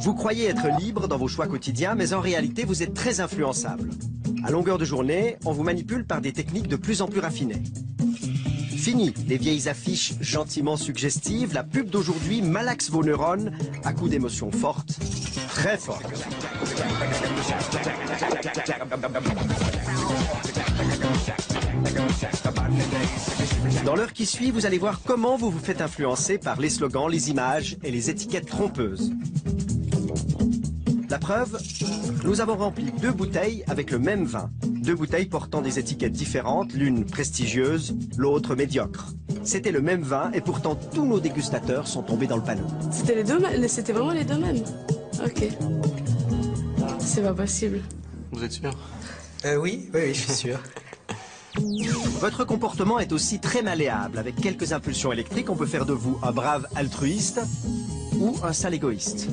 Vous croyez être libre dans vos choix quotidiens, mais en réalité, vous êtes très influençable. À longueur de journée, on vous manipule par des techniques de plus en plus raffinées. Fini les vieilles affiches gentiment suggestives, la pub d'aujourd'hui malaxe vos neurones à coups d'émotions fortes, très fortes. Dans l'heure qui suit, vous allez voir comment vous vous faites influencer par les slogans, les images et les étiquettes trompeuses. La preuve, nous avons rempli 2 bouteilles avec le même vin. 2 bouteilles portant des étiquettes différentes, l'une prestigieuse, l'autre médiocre. C'était le même vin et pourtant tous nos dégustateurs sont tombés dans le panneau. C'était les deux mêmes, c'était vraiment les deux mêmes. Ok. C'est pas possible. Vous êtes sûr? Oui, je suis sûr. Votre comportement est aussi très malléable. Avec quelques impulsions électriques, on peut faire de vous un brave altruiste ou un sale égoïste.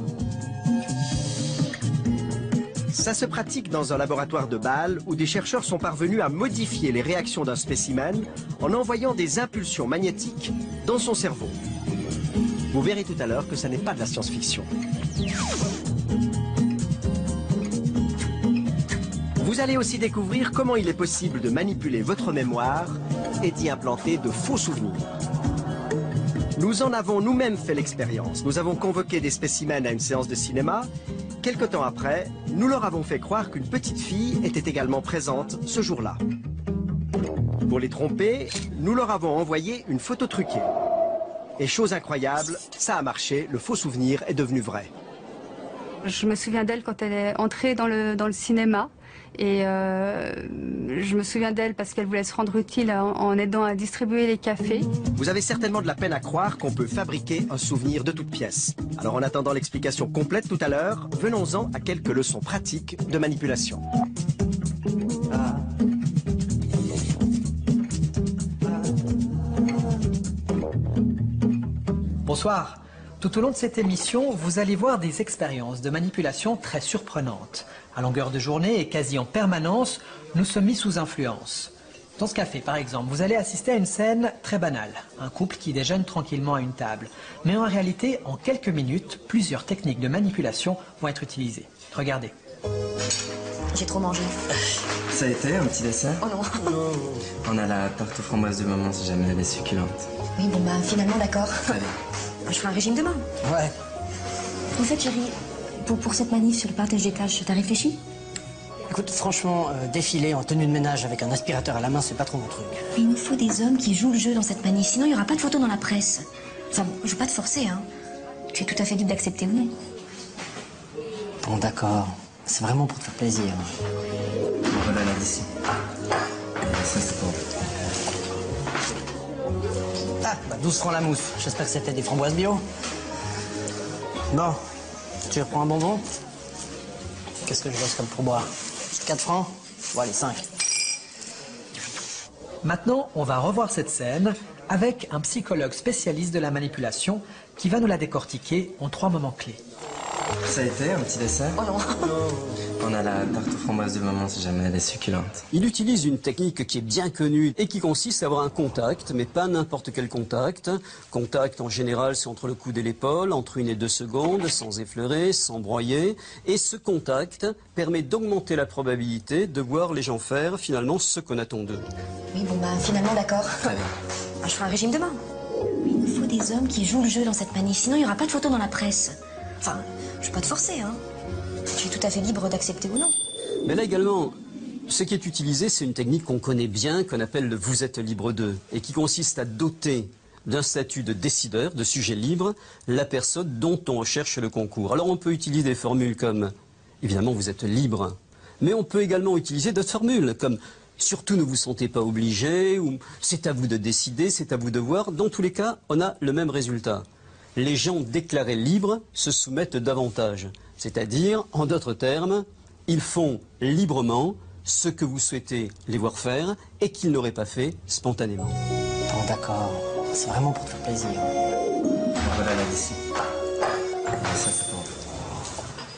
Ça se pratique dans un laboratoire de Bâle où des chercheurs sont parvenus à modifier les réactions d'un spécimen en envoyant des impulsions magnétiques dans son cerveau. Vous verrez tout à l'heure que ça n'est pas de la science-fiction. Vous allez aussi découvrir comment il est possible de manipuler votre mémoire et d'y implanter de faux souvenirs. Nous en avons nous-mêmes fait l'expérience. Nous avons convoqué des spécimens à une séance de cinéma. Quelque temps après, nous leur avons fait croire qu'une petite fille était également présente ce jour-là. Pour les tromper, nous leur avons envoyé une photo truquée. Et chose incroyable, ça a marché, le faux souvenir est devenu vrai. Je me souviens d'elle quand elle est entrée dans le cinéma. Et je me souviens d'elle parce qu'elle voulait se rendre utile en aidant à distribuer les cafés. Vous avez certainement de la peine à croire qu'on peut fabriquer un souvenir de toutes pièces. Alors en attendant l'explication complète tout à l'heure, venons-en à quelques leçons pratiques de manipulation. Bonsoir. Tout au long de cette émission, vous allez voir des expériences de manipulation très surprenantes. À longueur de journée et quasi en permanence, nous sommes mis sous influence. Dans ce café, par exemple, vous allez assister à une scène très banale. Un couple qui déjeune tranquillement à une table. Mais en réalité, en quelques minutes, plusieurs techniques de manipulation vont être utilisées. Regardez. J'ai trop mangé. Ça a été un petit dessert? Oh non. On a la tarte aux framboises de maman si jamais elle est succulente. Oui, bon bah finalement d'accord. Allez. Je ferai un régime demain. Ouais. En fait, chérie, pour cette manif sur le partage des tâches, t'as réfléchi? Écoute, franchement, défiler en tenue de ménage avec un aspirateur à la main, c'est pas trop mon truc. Mais il nous faut des hommes qui jouent le jeu dans cette manif, sinon il n'y aura pas de photos dans la presse. Enfin, je veux pas te forcer, hein. Tu es tout à fait libre d'accepter ou non. Bon, d'accord. C'est vraiment pour te faire plaisir. Bon, voilà là d'ici. Ça c'est pour vous. Ah, bah 12 francs la mousse. J'espère que c'était des framboises bio. Bon, tu reprends un bonbon? Qu'est-ce que je reste comme pourboire? 4 francs? Bon, allez, 5. Maintenant, on va revoir cette scène avec un psychologue spécialiste de la manipulation qui va nous la décortiquer en 3 moments clés. Ça a été un petit dessert? Oh non. On a la tarte aux framboises de maman si jamais elle est succulente. Il utilise une technique qui est bien connue et qui consiste à avoir un contact, mais pas n'importe quel contact. Contact en général, c'est entre le coude et l'épaule, entre 1 et 2 secondes, sans effleurer, sans broyer. Et ce contact permet d'augmenter la probabilité de voir les gens faire finalement ce qu'on attend d'eux. Oui, bon bah finalement d'accord. Allez. Je ferai un régime demain. Il nous faut des hommes qui jouent le jeu dans cette manif, sinon il n'y aura pas de photos dans la presse. Enfin, je veux pas te forcer, hein. Tu es tout à fait libre d'accepter ou non. Mais là également, ce qui est utilisé, c'est une technique qu'on connaît bien, qu'on appelle le « vous êtes libre d'eux » et qui consiste à doter d'un statut de décideur, de sujet libre, la personne dont on recherche le concours. Alors on peut utiliser des formules comme « évidemment vous êtes libre », mais on peut également utiliser d'autres formules comme « surtout ne vous sentez pas obligé » ou « c'est à vous de décider, c'est à vous de voir ». Dans tous les cas, on a le même résultat. Les gens déclarés libres se soumettent davantage. C'est-à-dire, en d'autres termes, ils font librement ce que vous souhaitez les voir faire et qu'ils n'auraient pas fait spontanément. Bon, d'accord. C'est vraiment pour te faire plaisir. Bon, voilà là d'ici. Ça c'est pour vous.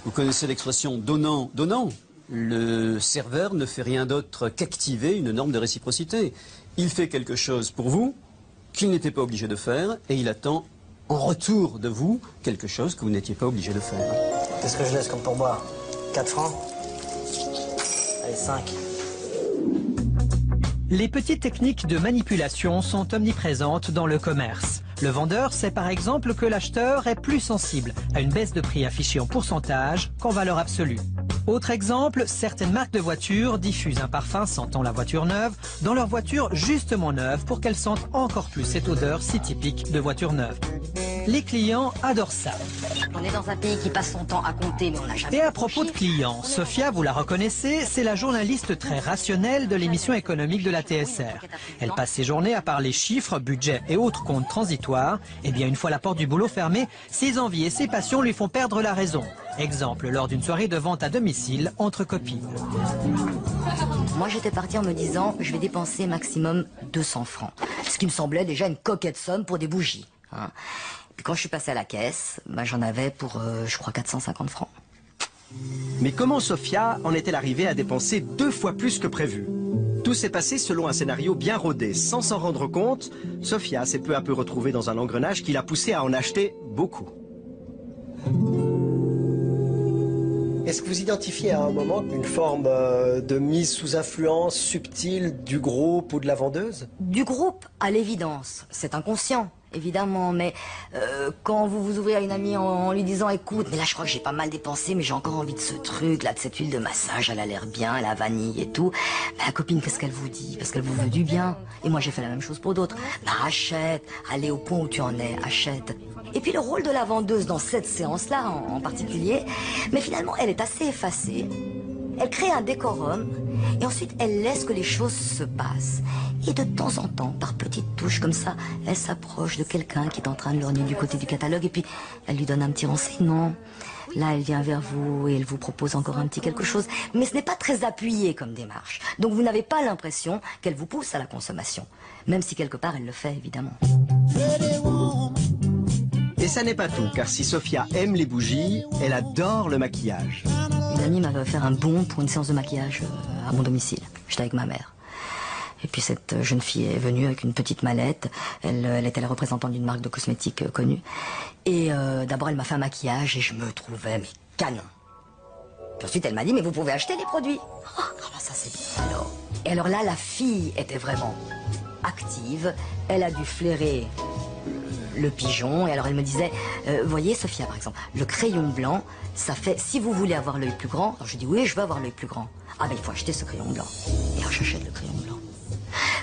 Vous connaissez l'expression donnant, donnant. Le serveur ne fait rien d'autre qu'activer une norme de réciprocité. Il fait quelque chose pour vous qu'il n'était pas obligé de faire et il attend en retour de vous quelque chose que vous n'étiez pas obligé de faire. Qu'est-ce que je laisse comme pourboire? 4 francs? Allez, 5. Les petites techniques de manipulation sont omniprésentes dans le commerce. Le vendeur sait par exemple que l'acheteur est plus sensible à une baisse de prix affichée en pourcentage qu'en valeur absolue. Autre exemple, certaines marques de voitures diffusent un parfum sentant la voiture neuve dans leur voiture justement neuve pour qu'elles sentent encore plus cette odeur si typique de voiture neuve. Les clients adorent ça. On est dans un pays qui passe son temps à compter, mais on n'a jamais... Et à propos de clients, Sophia, vous la reconnaissez, c'est la journaliste très rationnelle de l'émission économique de la TSR. Elle passe ses journées à parler chiffres, budget et autres comptes transitoires. Et bien une fois la porte du boulot fermée, ses envies et ses passions lui font perdre la raison. Exemple, lors d'une soirée de vente à domicile entre copines. Moi, j'étais partie en me disant, je vais dépenser maximum 200 francs. Ce qui me semblait déjà une coquette somme pour des bougies. Hein. Puis quand je suis passée à la caisse, j'en avais pour, je crois, 450 francs. Mais comment Sophia en est-elle arrivée à dépenser 2 fois plus que prévu? Tout s'est passé selon un scénario bien rodé. Sans s'en rendre compte, Sophia s'est peu à peu retrouvée dans un engrenage qui l'a poussée à en acheter beaucoup. Est-ce que vous identifiez à un moment une forme de mise sous influence subtile du groupe ou de la vendeuse? Du groupe, à l'évidence. C'est inconscient, évidemment. Mais quand vous vous ouvrez à une amie en lui disant « Écoute, mais là je crois que j'ai pas mal dépensé, mais j'ai encore envie de ce truc, là, de cette huile de massage, elle a l'air bien, la vanille et tout. » La copine, qu'est-ce qu'elle vous dit? Parce qu'elle vous veut du bien. Et moi j'ai fait la même chose pour d'autres. Achète, allez au point où tu en es, achète. Et puis le rôle de la vendeuse dans cette séance-là en particulier, mais finalement elle est assez effacée. Elle crée un décorum et ensuite elle laisse que les choses se passent. Et de temps en temps, par petites touches comme ça, elle s'approche de quelqu'un qui est en train de lorgner du côté du catalogue et puis elle lui donne un petit renseignement. Là, elle vient vers vous et elle vous propose encore un petit quelque chose. Mais ce n'est pas très appuyé comme démarche. Donc vous n'avez pas l'impression qu'elle vous pousse à la consommation. Même si quelque part elle le fait, évidemment. Et ça n'est pas tout, car si Sophia aime les bougies, elle adore le maquillage. Une amie m'avait offert un bon pour une séance de maquillage à mon domicile. J'étais avec ma mère. Et puis cette jeune fille est venue avec une petite mallette. Elle était la représentante d'une marque de cosmétiques connue. Et d'abord, elle m'a fait un maquillage et je me trouvais mais canon. Puis ensuite, elle m'a dit, mais vous pouvez acheter les produits. Oh, ça c'est bien. Et alors là, la fille était vraiment active. Elle a dû flairer le pigeon. Et alors elle me disait, voyez Sophia par exemple, le crayon blanc, ça fait, si vous voulez avoir l'œil plus grand, alors je dis oui, je veux avoir l'œil plus grand. Ah ben il faut acheter ce crayon blanc. Et alors j'achète le crayon blanc.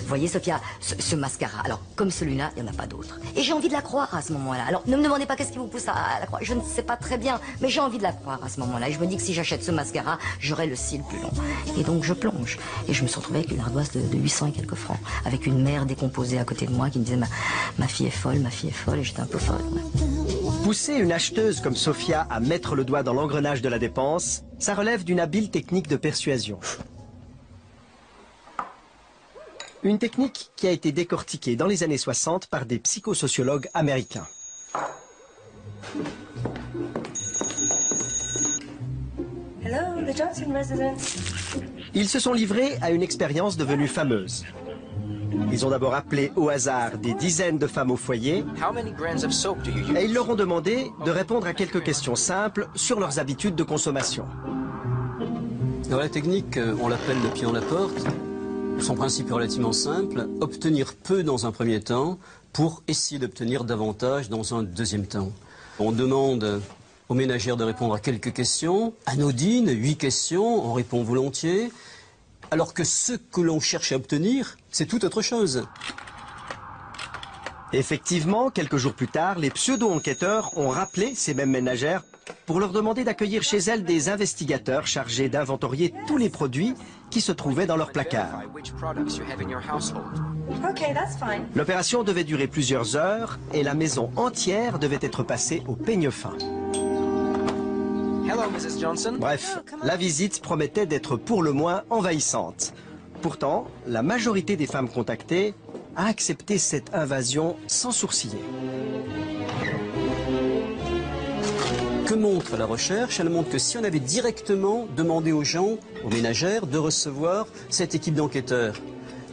Voyez Sophia, ce mascara, alors comme celui-là, il n'y en a pas d'autre. Et j'ai envie de la croire à ce moment-là. Alors ne me demandez pas qu'est-ce qui vous pousse à la croire, je ne sais pas très bien, mais j'ai envie de la croire à ce moment-là. Et je me dis que si j'achète ce mascara, j'aurai le cil plus long. Et donc je plonge. Et je me suis retrouvée avec une ardoise de 800 et quelques francs, avec une mère décomposée à côté de moi qui me disait ma fille est folle, et j'étais un peu folle. Ouais. Pousser une acheteuse comme Sophia à mettre le doigt dans l'engrenage de la dépense, ça relève d'une habile technique de persuasion. Une technique qui a été décortiquée dans les années 60 par des psychosociologues américains. Hello, the Johnson residence. Ils se sont livrés à une expérience devenue fameuse. Ils ont d'abord appelé au hasard des dizaines de femmes au foyer et ils leur ont demandé de répondre à quelques questions simples sur leurs habitudes de consommation. Alors la technique, on l'appelle le pied en la porte. Son principe est relativement simple, obtenir peu dans un premier temps pour essayer d'obtenir davantage dans un deuxième temps. On demande aux ménagères de répondre à quelques questions, anodines, 8 questions, on répond volontiers, alors que ce que l'on cherche à obtenir, c'est tout autre chose. Effectivement, quelques jours plus tard, les pseudo-enquêteurs ont rappelé ces mêmes ménagères pour leur demander d'accueillir chez elles des investigateurs chargés d'inventorier tous les produits qui se trouvaient dans leur placard. L'opération devait durer plusieurs heures et la maison entière devait être passée au peigne fin. Bref, la visite promettait d'être pour le moins envahissante. Pourtant, la majorité des femmes contactées a accepté cette invasion sans sourciller. Que montre la recherche? Elle montre que si on avait directement demandé aux gens, aux ménagères, de recevoir cette équipe d'enquêteurs,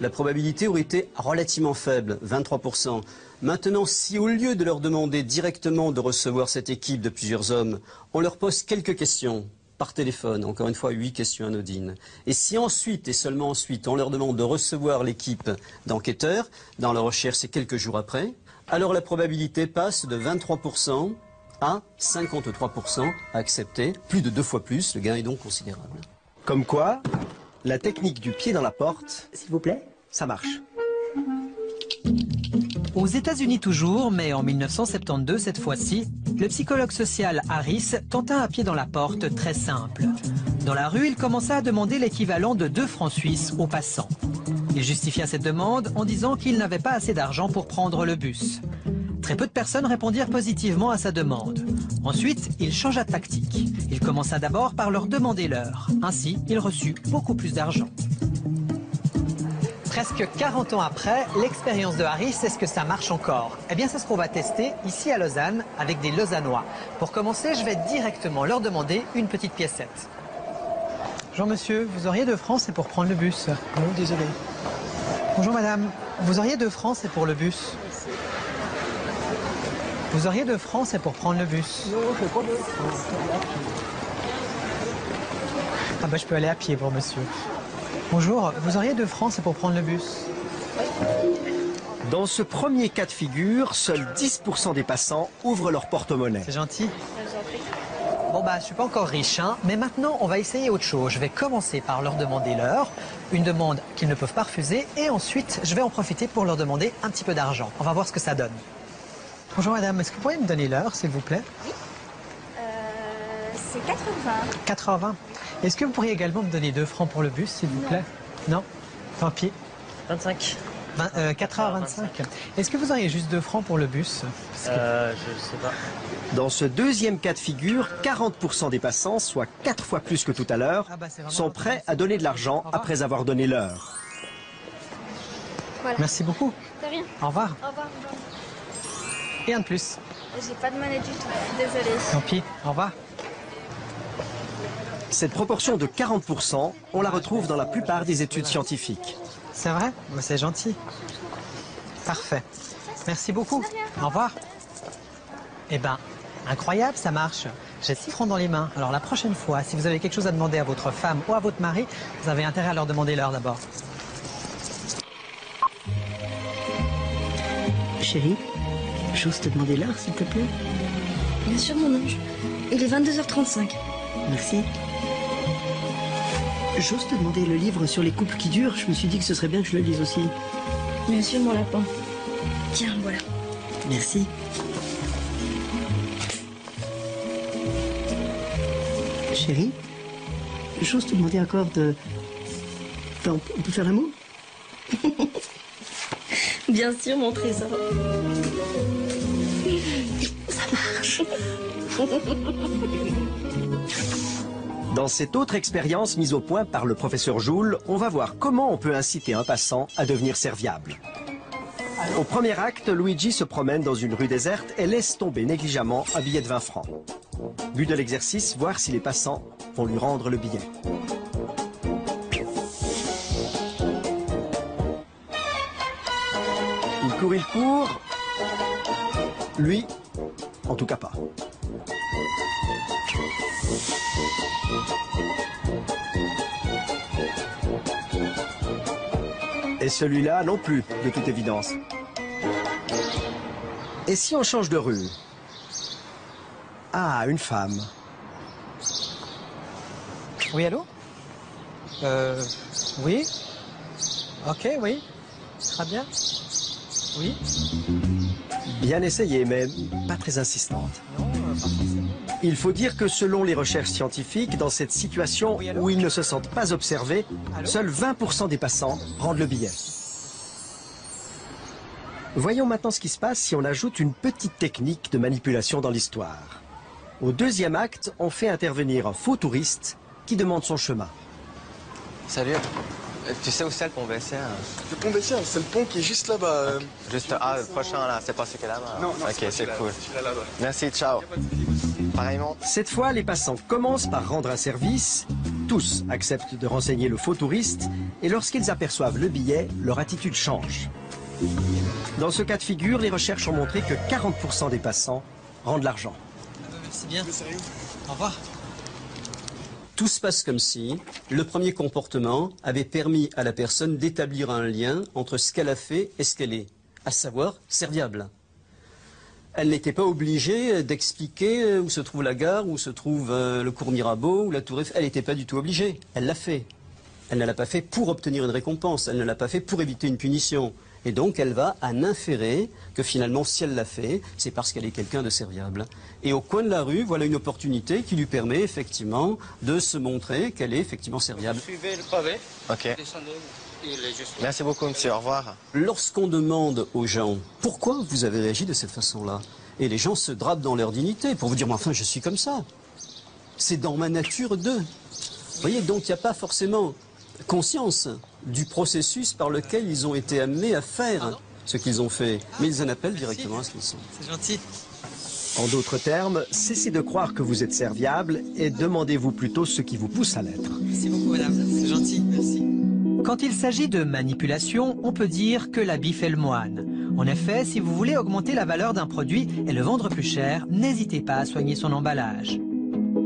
la probabilité aurait été relativement faible, 23%. Maintenant, si au lieu de leur demander directement de recevoir cette équipe de plusieurs hommes, on leur pose quelques questions par téléphone, encore une fois 8 questions anodines, et si ensuite, et seulement ensuite, on leur demande de recevoir l'équipe d'enquêteurs, dans la recherche c'est quelques jours après, alors la probabilité passe de 23% à 53% à accepter, plus de 2 fois plus, le gain est donc considérable. Comme quoi, la technique du pied dans la porte, S'il vous plaît. ça marche. Aux États-Unis toujours, mais en 1972 cette fois-ci, le psychologue social Harris tenta un pied dans la porte très simple. Dans la rue, il commença à demander l'équivalent de 2 francs suisses aux passants. Il justifia cette demande en disant qu'il n'avait pas assez d'argent pour prendre le bus. Très peu de personnes répondirent positivement à sa demande. Ensuite, il changea de tactique. Il commença d'abord par leur demander l'heure. Ainsi, il reçut beaucoup plus d'argent. Presque 40 ans après, l'expérience de Harris, est-ce que ça marche encore? Eh bien, c'est ce qu'on va tester ici à Lausanne avec des Lausannois. Pour commencer, je vais directement leur demander une petite piécette. Bonjour monsieur, vous auriez 2 francs, c'est pour prendre le bus. Non, désolé. Bonjour madame, vous auriez 2 francs, c'est pour le bus. Vous auriez 2 francs, c'est pour prendre le bus. Non, je pas 2 francs. Ah bah je peux aller à pied pour monsieur. Bonjour, vous auriez 2 francs, c'est pour prendre le bus. Dans ce premier cas de figure, seuls 10% des passants ouvrent leur porte-monnaie. C'est gentil. Bon bah je suis pas encore riche, hein, mais maintenant on va essayer autre chose. Je vais commencer par leur demander l'heure, une demande qu'ils ne peuvent pas refuser, et ensuite je vais en profiter pour leur demander un petit peu d'argent. On va voir ce que ça donne. Bonjour madame, est-ce que vous pourriez me donner l'heure s'il vous plaît? Oui. C'est 80. 4h20. Est-ce que vous pourriez également me donner 2 francs pour le bus s'il vous plaît? Non. Tant pis. 25. 4h25. Est-ce que vous auriez juste 2 francs pour le bus? Je sais pas. Dans ce deuxième cas de figure, 40% des passants, soit 4 fois plus que tout à l'heure, sont prêts à donner de l'argent après avoir donné l'heure. Voilà. Merci beaucoup. De rien. Au revoir. Au revoir. Rien de plus. J'ai pas de monnaie du tout. Désolée. Tant pis. Au revoir. Cette proportion de 40%, on la retrouve dans la plupart des études scientifiques. C'est vrai? C'est gentil. Parfait. Merci beaucoup. Au revoir. Eh ben, incroyable, ça marche. J'ai 6 francs dans les mains. Alors la prochaine fois, si vous avez quelque chose à demander à votre femme ou à votre mari, vous avez intérêt à leur demander l'heure d'abord. Chérie, j'ose te demander l'heure, s'il te plaît? Bien sûr, mon ange. Il est 22h35. Merci. J'ose te demander le livre sur les couples qui durent. Je me suis dit que ce serait bien que je le lise aussi. Bien sûr, mon lapin. Tiens, voilà. Merci. Chérie, j'ose te demander encore de... Enfin, on peut faire l'amour? Bien sûr, mon trésor. Ça marche. Dans cette autre expérience mise au point par le professeur Joule, on va voir comment on peut inciter un passant à devenir serviable. Au premier acte, Luigi se promène dans une rue déserte et laisse tomber négligemment un billet de 20 francs. But de l'exercice, voir si les passants vont lui rendre le billet. Il court. Lui, en tout cas pas. Et celui-là non plus, de toute évidence. Et si on change de rue? Ah, une femme. Oui, allô? Oui? Ok, oui. Très bien. Oui? Bien essayé, mais pas très insistante. Non, pas forcément. Il faut dire que selon les recherches scientifiques, dans cette situation où ils ne se sentent pas observés, seuls 20% des passants rendent le billet. Voyons maintenant ce qui se passe si on ajoute une petite technique de manipulation dans l'histoire. Au deuxième acte, on fait intervenir un faux touriste qui demande son chemin. Salut. Tu sais où c'est le pont Bessières? Le pont Bessières, c'est le pont qui est juste là-bas. Juste, le prochain là, c'est pas celui qui est là-bas? Non, ok, c'est cool. Là-bas. Merci, ciao. Pareillement. Cette fois, les passants commencent par rendre un service Tous acceptent de renseigner le faux touriste et lorsqu'ils aperçoivent le billet, leur attitude change. Dans ce cas de figure, les recherches ont montré que 40% des passants rendent l'argent. Merci bien. Au revoir. Tout se passe comme si le premier comportement avait permis à la personne d'établir un lien entre ce qu'elle a fait et ce qu'elle est, à savoir serviable. Elle n'était pas obligée d'expliquer où se trouve la gare, où se trouve le cours Mirabeau, ou la tour Eiffel. Elle n'était pas du tout obligée. Elle l'a fait. Elle ne l'a pas fait pour obtenir une récompense. Elle ne l'a pas fait pour éviter une punition. Et donc elle va en inférer que finalement si elle l'a fait, c'est parce qu'elle est quelqu'un de serviable. Et au coin de la rue, voilà une opportunité qui lui permet effectivement de se montrer qu'elle est effectivement serviable. Suivez le pavé. Ok. Merci beaucoup, monsieur. Au revoir. Lorsqu'on demande aux gens pourquoi vous avez réagi de cette façon-là, et les gens se drapent dans leur dignité pour vous dire mais enfin je suis comme ça. C'est dans ma nature d'eux. Vous voyez, donc il n'y a pas forcément conscience du processus par lequel ils ont été amenés à faire ce qu'ils ont fait, mais ils en appellent directement à ce qu'ils sont. C'est gentil. En d'autres termes, cessez de croire que vous êtes serviable et demandez-vous plutôt ce qui vous pousse à l'être. Merci beaucoup, madame. C'est gentil. Merci. Quand il s'agit de manipulation, on peut dire que l'habit fait le moine. En effet, si vous voulez augmenter la valeur d'un produit et le vendre plus cher, n'hésitez pas à soigner son emballage.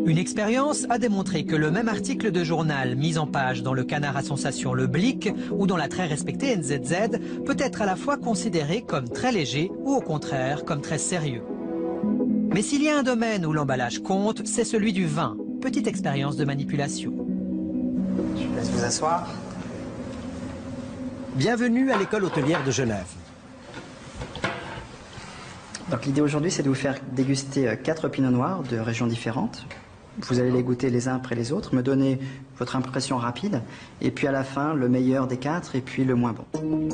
Une expérience a démontré que le même article de journal mis en page dans le canard à sensation Le Blick ou dans la très respectée NZZ peut être à la fois considéré comme très léger ou au contraire comme très sérieux. Mais s'il y a un domaine où l'emballage compte, c'est celui du vin. Petite expérience de manipulation. Je vous laisse vous asseoir. Bienvenue à l'école hôtelière de Genève. Donc l'idée aujourd'hui, c'est de vous faire déguster 4 pinots noirs de régions différentes. Vous allez les goûter les uns après les autres, me donner votre impression rapide, et puis à la fin, le meilleur des 4 et puis le moins bon.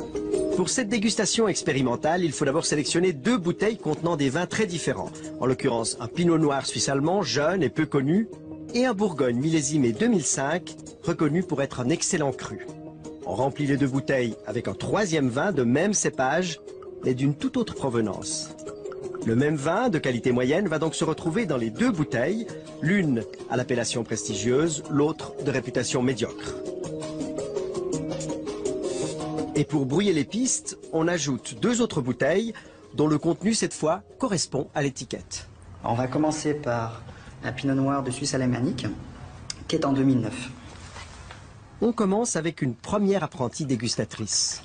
Pour cette dégustation expérimentale, il faut d'abord sélectionner 2 bouteilles contenant des vins très différents. En l'occurrence, un pinot noir suisse-allemand, jeune et peu connu, et un bourgogne millésimé 2005, reconnu pour être un excellent cru. On remplit les 2 bouteilles avec un 3e vin de même cépage, mais d'une toute autre provenance. Le même vin, de qualité moyenne, va donc se retrouver dans les 2 bouteilles, l'une à l'appellation prestigieuse, l'autre de réputation médiocre. Et pour brouiller les pistes, on ajoute 2 autres bouteilles, dont le contenu, cette fois, correspond à l'étiquette. On va commencer par un pinot noir de Suisse alémanique, qui est en 2009. On commence avec une première apprentie dégustatrice.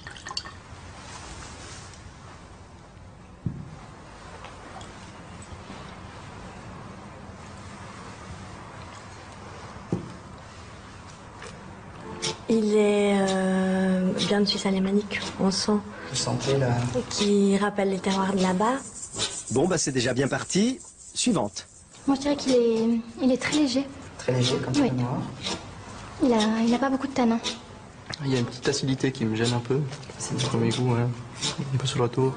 Il est bien de Suisse alémanique, on sent. Vous sentez là? Qui rappelle les terroirs de là-bas. Bon, bah c'est déjà bien parti. Suivante. Moi, je dirais qu'il est très léger. Très léger comme pinot noir. Il a pas beaucoup de tanin. Il y a une petite acidité qui me gêne un peu. C'est le premier goût, hein. Un peu sur la tour.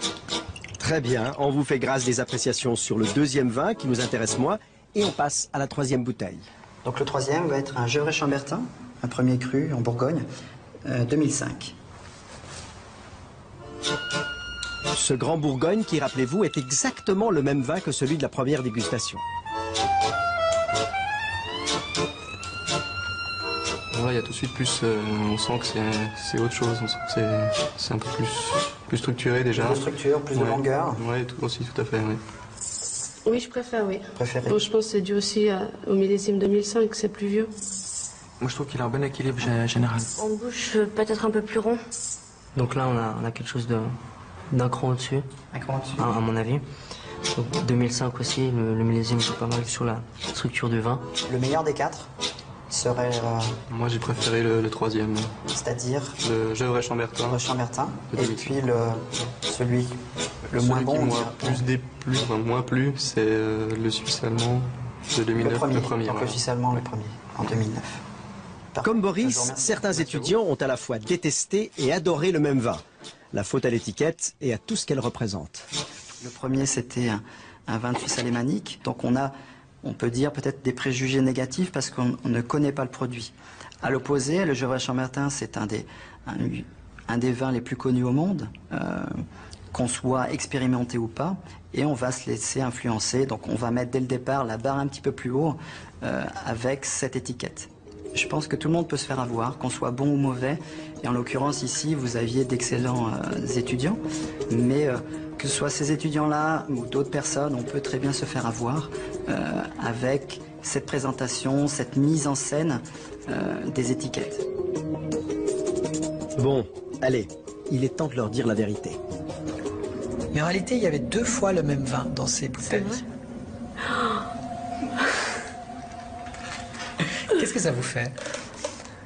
Très bien, on vous fait grâce des appréciations sur le 2e vin qui nous intéresse moins et on passe à la 3e bouteille. Donc le 3e va être un Gevrey-Chambertin, un premier cru en Bourgogne, 2005. Ce grand Bourgogne qui, rappelez-vous, est exactement le même vin que celui de la première dégustation. Voilà, il y a tout de suite plus, on sent que c'est autre chose, on sent que c'est un peu plus structuré déjà. Plus de structure, plus de longueur. Oui, tout aussi, tout à fait, oui. Oui, je préfère, oui. Préféré. Bon, je pense que c'est dû aussi au millésime 2005, c'est plus vieux. Moi, je trouve qu'il a un bon équilibre général. En bouche, peut-être un peu plus rond. Donc là, on a quelque chose d'un cran au-dessus. Un cran au-dessus. À mon avis. Donc 2005 aussi, le millésime c'est pas mal sur la structure du vin. Le meilleur des 4 serait... Moi, j'ai préféré le 3e. C'est-à-dire le Gevrey-Chambertin. Et puis celui le moins bon. Moins plu, c'est le Suisse allemand de 2009. Le premier. Donc le Suisse allemand, le premier, en 2009. Comme Boris, certains étudiants ont à la fois détesté et adoré le même vin. La faute à l'étiquette et à tout ce qu'elle représente. Le premier, c'était un vin de Suisse alémanique. Donc on peut dire peut-être des préjugés négatifs parce qu'on ne connaît pas le produit. À l'opposé, le Gevrey-Chambertin, c'est un des vins les plus connus au monde, qu'on soit expérimenté ou pas, et on va se laisser influencer. Donc on va mettre dès le départ la barre un petit peu plus haut avec cette étiquette. Je pense que tout le monde peut se faire avoir, qu'on soit bon ou mauvais. Et en l'occurrence, ici, vous aviez d'excellents étudiants. Mais que ce soit ces étudiants-là ou d'autres personnes, on peut très bien se faire avoir avec cette présentation, cette mise en scène des étiquettes. Bon, allez, il est temps de leur dire la vérité. Mais en réalité, il y avait 2 fois le même vin dans ces bouteilles. Qu'est-ce que ça vous fait?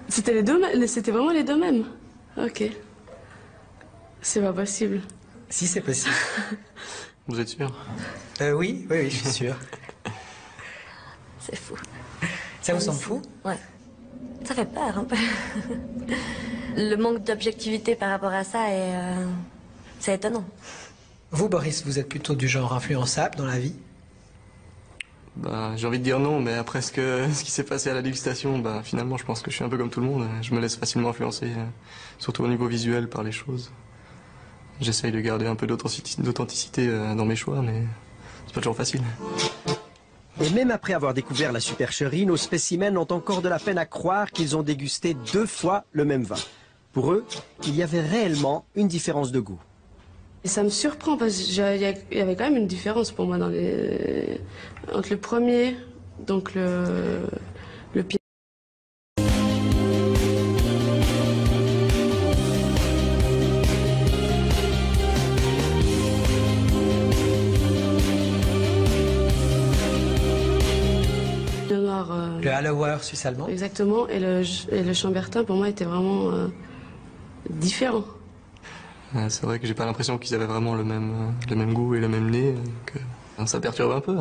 C'était les deux, c'était vraiment les deux mêmes. Ok. C'est pas possible. Si, c'est possible. Vous êtes sûr? Oui, je suis sûr. C'est fou. Ça vous semble fou? Ouais. Ça fait peur un peu. Le manque d'objectivité par rapport à ça c'est étonnant. Vous, Boris, vous êtes plutôt du genre influençable dans la vie? Bah, j'ai envie de dire non, mais après ce qui s'est passé à la dégustation, bah, finalement, je pense que je suis un peu comme tout le monde. Je me laisse facilement influencer, surtout au niveau visuel, par les choses. J'essaye de garder un peu d'authenticité dans mes choix, mais c'est pas toujours facile. Et même après avoir découvert la supercherie, nos spécimens ont encore de la peine à croire qu'ils ont dégusté 2 fois le même vin. Pour eux, il y avait réellement une différence de goût. Et ça me surprend parce qu'il y avait quand même une différence pour moi entre le premier, donc le pied. Le Hallower suisse-allemand. Exactement, et le Chambertin pour moi était vraiment différent. C'est vrai que j'ai pas l'impression qu'ils avaient vraiment le même goût et le même nez, donc ça perturbe un peu.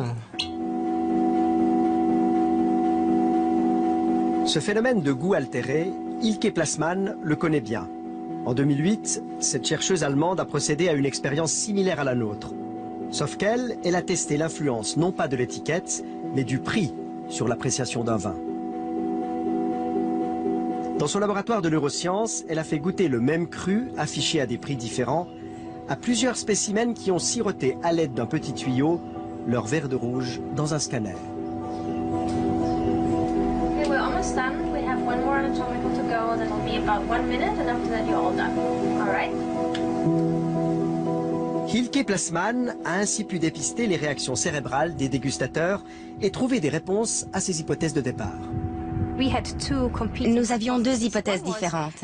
Ce phénomène de goût altéré, Ilke Plasman le connaît bien. En 2008, cette chercheuse allemande a procédé à une expérience similaire à la nôtre. Sauf qu'elle, elle a testé l'influence non pas de l'étiquette, mais du prix sur l'appréciation d'un vin. Dans son laboratoire de neurosciences, elle a fait goûter le même cru, affiché à des prix différents, à plusieurs spécimens qui ont siroté à l'aide d'un petit tuyau leur verre de rouge dans un scanner. Okay, we're almost done. We have one more anatomical to go. That'll be about 1 minute, and after that you're all done. All right? Ilke Plasman a ainsi pu dépister les réactions cérébrales des dégustateurs et trouver des réponses à ses hypothèses de départ. Nous avions 2 hypothèses différentes.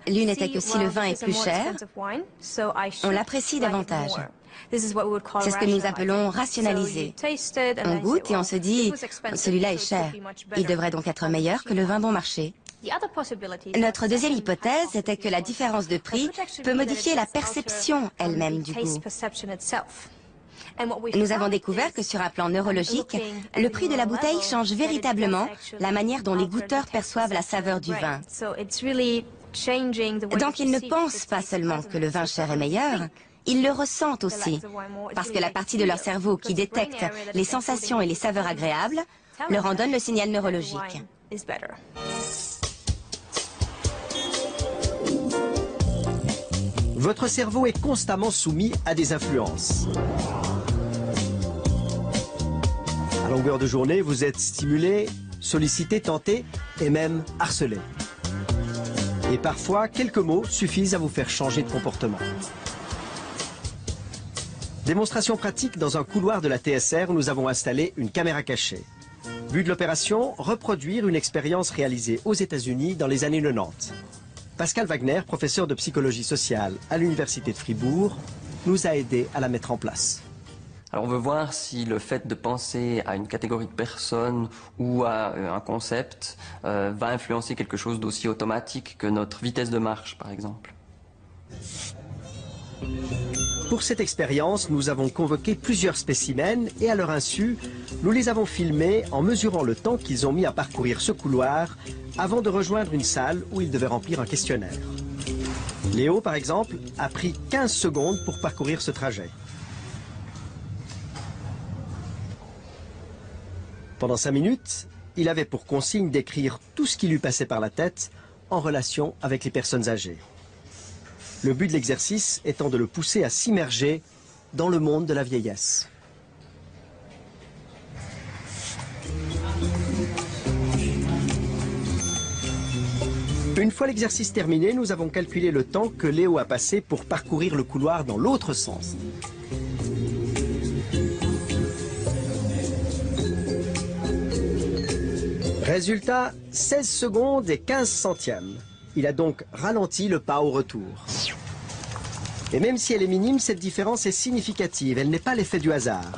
L'une était que si le vin est plus cher, on l'apprécie davantage. C'est ce que nous appelons rationaliser. On goûte et on se dit, celui-là est cher. Il devrait donc être meilleur que le vin bon marché. Notre deuxième hypothèse était que la différence de prix peut modifier la perception elle-même du goût. Nous avons découvert que sur un plan neurologique, le prix de la bouteille change véritablement la manière dont les goûteurs perçoivent la saveur du vin. Donc ils ne pensent pas seulement que le vin cher est meilleur, ils le ressentent aussi, parce que la partie de leur cerveau qui détecte les sensations et les saveurs agréables leur en donne le signal neurologique. Votre cerveau est constamment soumis à des influences. À longueur de journée, vous êtes stimulé, sollicité, tenté et même harcelé. Et parfois, quelques mots suffisent à vous faire changer de comportement. Démonstration pratique dans un couloir de la TSR où nous avons installé une caméra cachée. But de l'opération, reproduire une expérience réalisée aux États-Unis dans les années 90. Pascal Wagner, professeur de psychologie sociale à l'Université de Fribourg, nous a aidés à la mettre en place. Alors on veut voir si le fait de penser à une catégorie de personnes ou à un concept va influencer quelque chose d'aussi automatique que notre vitesse de marche, par exemple. Pour cette expérience, nous avons convoqué plusieurs spécimens et à leur insu, nous les avons filmés en mesurant le temps qu'ils ont mis à parcourir ce couloir avant de rejoindre une salle où ils devaient remplir un questionnaire. Léo, par exemple, a pris 15 secondes pour parcourir ce trajet. Pendant 5 minutes, il avait pour consigne d'écrire tout ce qui lui passait par la tête en relation avec les personnes âgées. Le but de l'exercice étant de le pousser à s'immerger dans le monde de la vieillesse. Une fois l'exercice terminé, nous avons calculé le temps que Léo a passé pour parcourir le couloir dans l'autre sens. Résultat, 16 secondes et 15 centièmes. Il a donc ralenti le pas au retour. Et même si elle est minime, cette différence est significative. Elle n'est pas l'effet du hasard.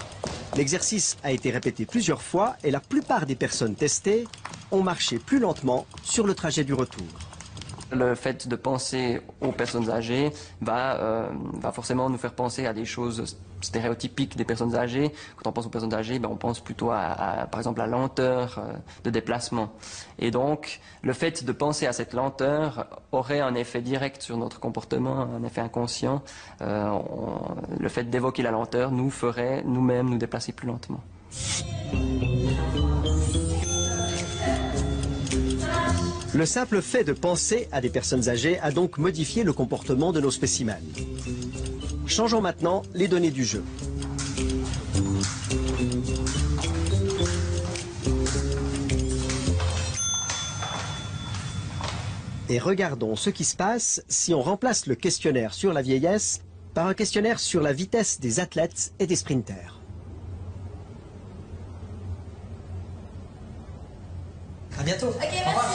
L'exercice a été répété plusieurs fois et la plupart des personnes testées ont marché plus lentement sur le trajet du retour. Le fait de penser aux personnes âgées va forcément nous faire penser à des choses stéréotypiques des personnes âgées. Quand on pense aux personnes âgées, on pense plutôt par exemple, à la lenteur de déplacement. Et donc, le fait de penser à cette lenteur aurait un effet direct sur notre comportement, un effet inconscient. Le fait d'évoquer la lenteur nous ferait nous-mêmes nous déplacer plus lentement. Le simple fait de penser à des personnes âgées a donc modifié le comportement de nos spécimens. Changeons maintenant les données du jeu. Et regardons ce qui se passe si on remplace le questionnaire sur la vieillesse par un questionnaire sur la vitesse des athlètes et des sprinters. À bientôt. Ok, merci, au revoir.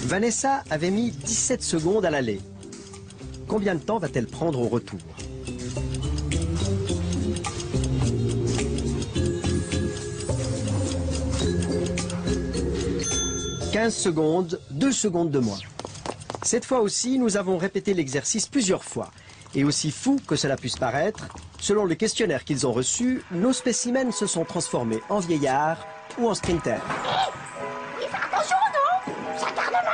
Vanessa avait mis 17 secondes à l'aller. Combien de temps va-t-elle prendre au retour? « 15 secondes, 2 secondes de moins. Cette fois aussi, nous avons répété l'exercice plusieurs fois. Et aussi fou que cela puisse paraître, selon le questionnaire qu'ils ont reçu, nos spécimens se sont transformés en vieillards ou en sprinters. Attention, non! Ça garde la main!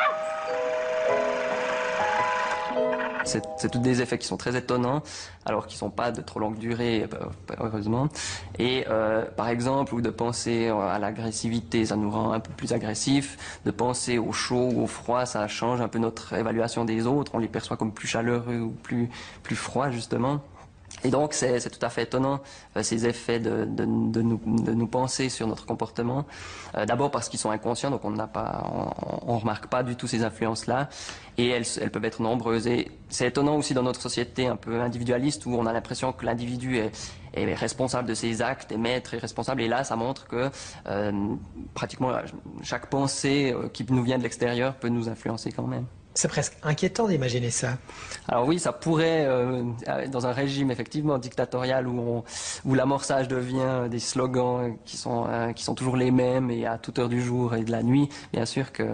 C'est tous des effets qui sont très étonnants, alors qu'ils ne sont pas de trop longue durée, heureusement. Et par exemple, ou de penser à l'agressivité, ça nous rend un peu plus agressifs. De penser au chaud ou au froid, ça change un peu notre évaluation des autres. On les perçoit comme plus chaleureux ou plus froids, justement. Et donc, c'est tout à fait étonnant, ces effets de nous penser sur notre comportement. D'abord parce qu'ils sont inconscients, donc on remarque pas du tout ces influences-là. Et elles peuvent être nombreuses. Et c'est étonnant aussi dans notre société un peu individualiste, où on a l'impression que l'individu est responsable de ses actes, est maître et responsable. Et là, ça montre que pratiquement chaque pensée qui nous vient de l'extérieur peut nous influencer quand même. C'est presque inquiétant d'imaginer ça. Alors oui, ça pourrait, dans un régime effectivement dictatorial où l'amorçage devient des slogans qui sont toujours les mêmes et à toute heure du jour et de la nuit, bien sûr que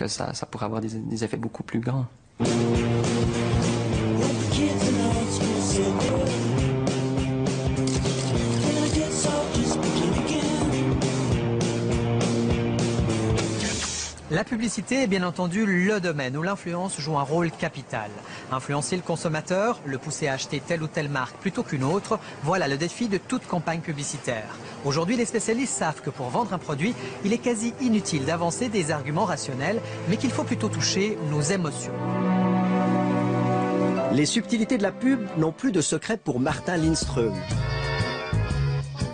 ça pourrait avoir des effets beaucoup plus grands. La publicité est bien entendu le domaine où l'influence joue un rôle capital. Influencer le consommateur, le pousser à acheter telle ou telle marque plutôt qu'une autre, voilà le défi de toute campagne publicitaire. Aujourd'hui, les spécialistes savent que pour vendre un produit, il est quasi inutile d'avancer des arguments rationnels, mais qu'il faut plutôt toucher nos émotions. Les subtilités de la pub n'ont plus de secret pour Martin Lindström.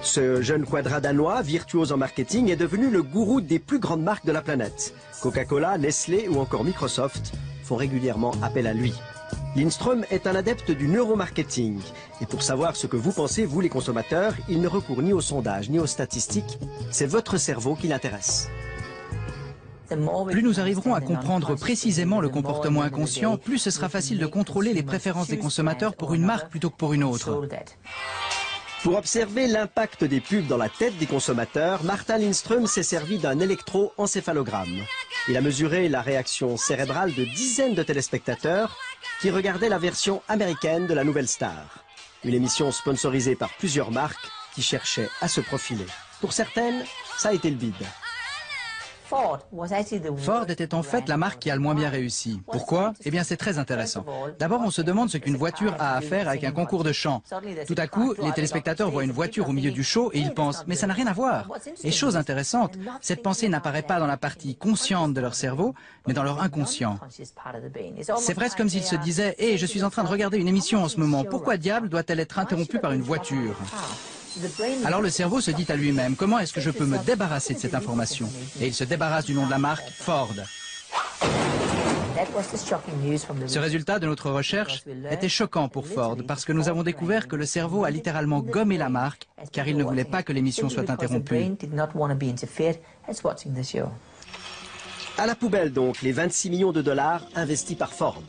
Ce jeune quadra danois, virtuose en marketing, est devenu le gourou des plus grandes marques de la planète. Coca-Cola, Nestlé ou encore Microsoft font régulièrement appel à lui. Lindström est un adepte du neuromarketing. Et pour savoir ce que vous pensez, vous les consommateurs, il ne recourt ni aux sondages ni aux statistiques. C'est votre cerveau qui l'intéresse. Plus nous arriverons à comprendre précisément le comportement inconscient, plus ce sera facile de contrôler les préférences des consommateurs pour une marque plutôt que pour une autre. Pour observer l'impact des pubs dans la tête des consommateurs, Martin Lindström s'est servi d'un électroencéphalogramme. Il a mesuré la réaction cérébrale de dizaines de téléspectateurs qui regardaient la version américaine de la Nouvelle Star. Une émission sponsorisée par plusieurs marques qui cherchaient à se profiler. Pour certaines, ça a été le vide. Ford était en fait la marque qui a le moins bien réussi. Pourquoi? Eh bien, c'est très intéressant. D'abord, on se demande ce qu'une voiture a à faire avec un concours de chant. Tout à coup, les téléspectateurs voient une voiture au milieu du show et ils pensent « mais ça n'a rien à voir ». Et chose intéressante, cette pensée n'apparaît pas dans la partie consciente de leur cerveau, mais dans leur inconscient. C'est presque comme s'ils se disaient « hé, je suis en train de regarder une émission en ce moment, pourquoi diable doit-elle être interrompue par une voiture ?» Alors le cerveau se dit à lui-même, comment est-ce que je peux me débarrasser de cette information? Et il se débarrasse du nom de la marque, Ford. Ce résultat de notre recherche était choquant pour Ford parce que nous avons découvert que le cerveau a littéralement gommé la marque car il ne voulait pas que l'émission soit interrompue. À la poubelle donc les 26 millions de dollars investis par Ford.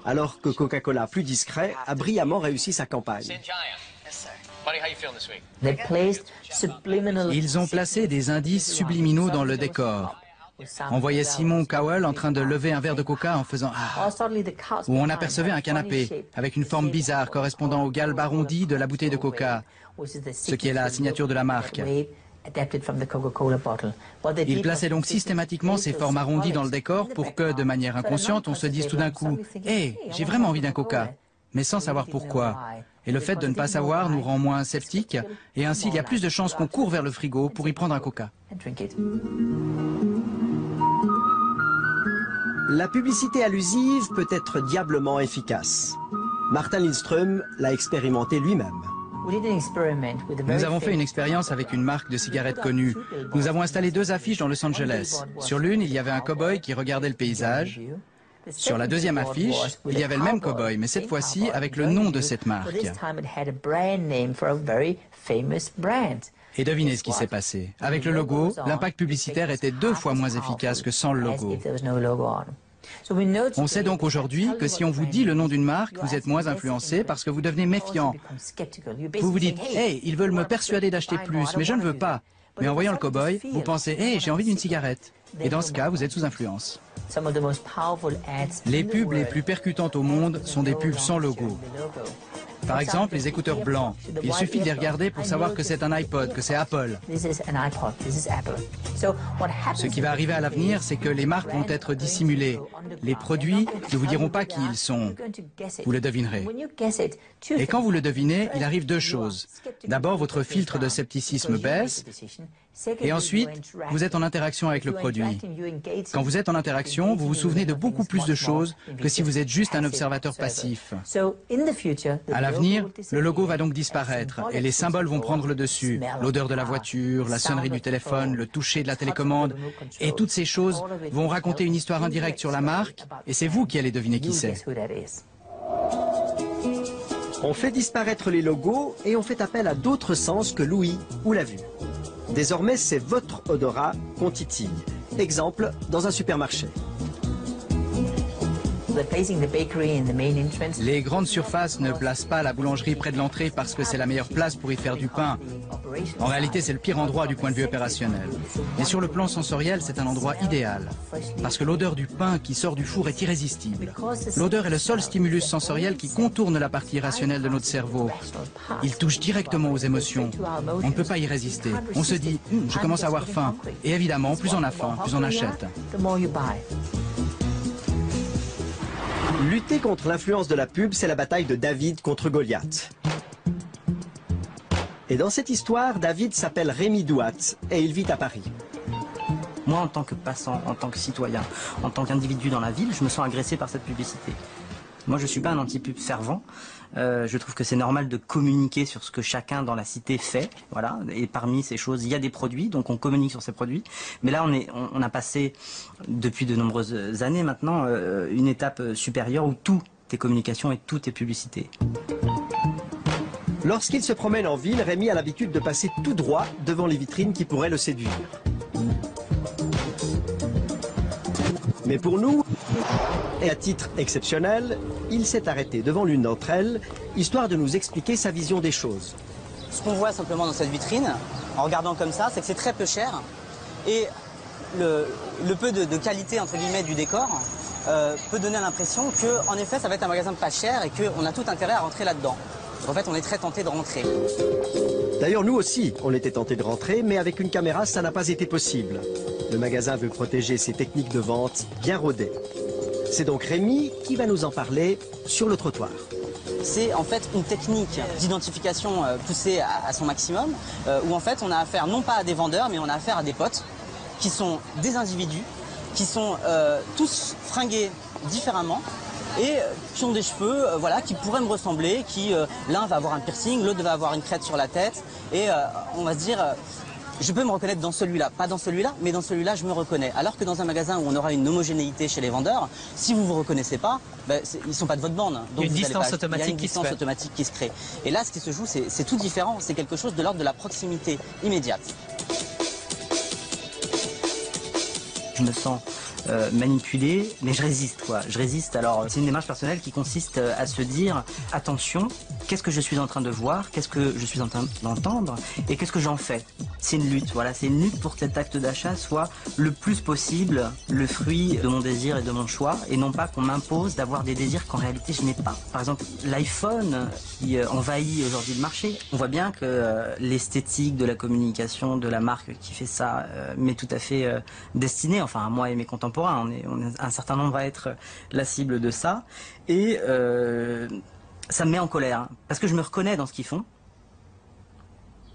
Alors que Coca-Cola, plus discret, a brillamment réussi sa campagne. Ils ont placé des indices subliminaux dans le décor. On voyait Simon Cowell en train de lever un verre de coca en faisant « Ah !» ou on apercevait un canapé avec une forme bizarre correspondant au galbe arrondi de la bouteille de coca, ce qui est la signature de la marque. Ils plaçaient donc systématiquement ces formes arrondies dans le décor pour que, de manière inconsciente, on se dise tout d'un coup « Hé, j'ai vraiment envie d'un coca !» mais sans savoir pourquoi. Et le fait de ne pas savoir nous rend moins sceptiques, et ainsi il y a plus de chances qu'on court vers le frigo pour y prendre un coca. La publicité allusive peut être diablement efficace. Martin Lindström l'a expérimenté lui-même. Nous avons fait une expérience avec une marque de cigarettes connue. Nous avons installé 2 affiches dans Los Angeles. Sur l'une, il y avait un cow-boy qui regardait le paysage. Sur la deuxième affiche, il y avait le même cow-boy, mais cette fois-ci avec le nom de cette marque. Et devinez ce qui s'est passé. Avec le logo, l'impact publicitaire était 2 fois moins efficace que sans le logo. On sait donc aujourd'hui que si on vous dit le nom d'une marque, vous êtes moins influencé parce que vous devenez méfiant. Vous vous dites « Hey, ils veulent me persuader d'acheter plus, mais je ne veux pas ». Mais en voyant le cow-boy, vous pensez « Hey, j'ai envie d'une cigarette ». Et dans ce cas, vous êtes sous influence. Les pubs les plus percutantes au monde sont des pubs sans logo. Par exemple, les écouteurs blancs. Il suffit de les regarder pour savoir que c'est un iPod, que c'est Apple. Ce qui va arriver à l'avenir, c'est que les marques vont être dissimulées. Les produits ne vous diront pas qui ils sont. Vous le devinerez. Et quand vous le devinez, il arrive 2 choses. D'abord, votre filtre de scepticisme baisse. Et ensuite, vous êtes en interaction avec le produit. Quand vous êtes en interaction, vous vous souvenez de beaucoup plus de choses que si vous êtes juste un observateur passif. À l'avenir, le logo va donc disparaître et les symboles vont prendre le dessus. L'odeur de la voiture, la sonnerie du téléphone, le toucher de la télécommande. Et toutes ces choses vont raconter une histoire indirecte sur la marque et c'est vous qui allez deviner qui c'est. On fait disparaître les logos et on fait appel à d'autres sens que l'ouïe ou la vue. Désormais, c'est votre odorat qu'on titille. Exemple, dans un supermarché. Les grandes surfaces ne placent pas la boulangerie près de l'entrée parce que c'est la meilleure place pour y faire du pain. En réalité, c'est le pire endroit du point de vue opérationnel. Mais sur le plan sensoriel, c'est un endroit idéal. Parce que l'odeur du pain qui sort du four est irrésistible. L'odeur est le seul stimulus sensoriel qui contourne la partie rationnelle de notre cerveau. Il touche directement aux émotions. On ne peut pas y résister. On se dit, je commence à avoir faim. Et évidemment, plus on a faim, plus on achète. Lutter contre l'influence de la pub, c'est la bataille de David contre Goliath. Et dans cette histoire, David s'appelle Rémi Douat et il vit à Paris. Moi, en tant que passant, en tant que citoyen, en tant qu'individu dans la ville, je me sens agressé par cette publicité. Moi, je ne suis pas un anti-pub fervent. Je trouve que c'est normal de communiquer sur ce que chacun dans la cité fait. Voilà. Et parmi ces choses, il y a des produits, donc on communique sur ces produits. Mais là, on a passé, depuis de nombreuses années maintenant, une étape supérieure où tout est communication et tout est publicité. Lorsqu'il se promène en ville, Rémi a l'habitude de passer tout droit devant les vitrines qui pourraient le séduire. Mais pour nous, et à titre exceptionnel, il s'est arrêté devant l'une d'entre elles, histoire de nous expliquer sa vision des choses. Ce qu'on voit simplement dans cette vitrine, en regardant comme ça, c'est que c'est très peu cher. Et le peu de qualité, entre guillemets, du décor peut donner l'impression qu'en effet, ça va être un magasin pas cher et qu'on a tout intérêt à rentrer là-dedans. En fait, on est très tenté de rentrer. D'ailleurs, nous aussi, on était tentés de rentrer, mais avec une caméra, ça n'a pas été possible. Le magasin veut protéger ses techniques de vente bien rodées. C'est donc Rémi qui va nous en parler sur le trottoir. C'est en fait une technique d'identification poussée à son maximum, où en fait on a affaire non pas à des vendeurs, mais on a affaire à des potes, qui sont des individus, qui sont tous fringués différemment, et qui ont des cheveux voilà, qui pourraient me ressembler, qui l'un va avoir un piercing, l'autre va avoir une crête sur la tête, et on va se dire... je peux me reconnaître dans celui-là, pas dans celui-là, mais dans celui-là, je me reconnais. Alors que dans un magasin où on aura une homogénéité chez les vendeurs, si vous vous reconnaissez pas, ben, ils sont pas de votre bande. Donc il y a une distance automatique qui se crée. Et là, ce qui se joue, c'est tout différent. C'est quelque chose de l'ordre de la proximité immédiate. Je me sens manipulé, mais je résiste, quoi. Je résiste. Alors, c'est une démarche personnelle qui consiste à se dire, attention, qu'est-ce que je suis en train de voir, qu'est-ce que je suis en train d'entendre, et qu'est-ce que j'en fais. C'est une lutte, voilà, c'est une lutte pour que cet acte d'achat soit le plus possible le fruit de mon désir et de mon choix, et non pas qu'on m'impose d'avoir des désirs qu'en réalité je n'ai pas. Par exemple, l'iPhone qui envahit aujourd'hui le marché, on voit bien que l'esthétique de la communication de la marque qui fait ça m'est tout à fait destinée, enfin à moi et mes contemporains. Un certain nombre va être la cible de ça, et ça me met en colère, hein, parce que je me reconnais dans ce qu'ils font.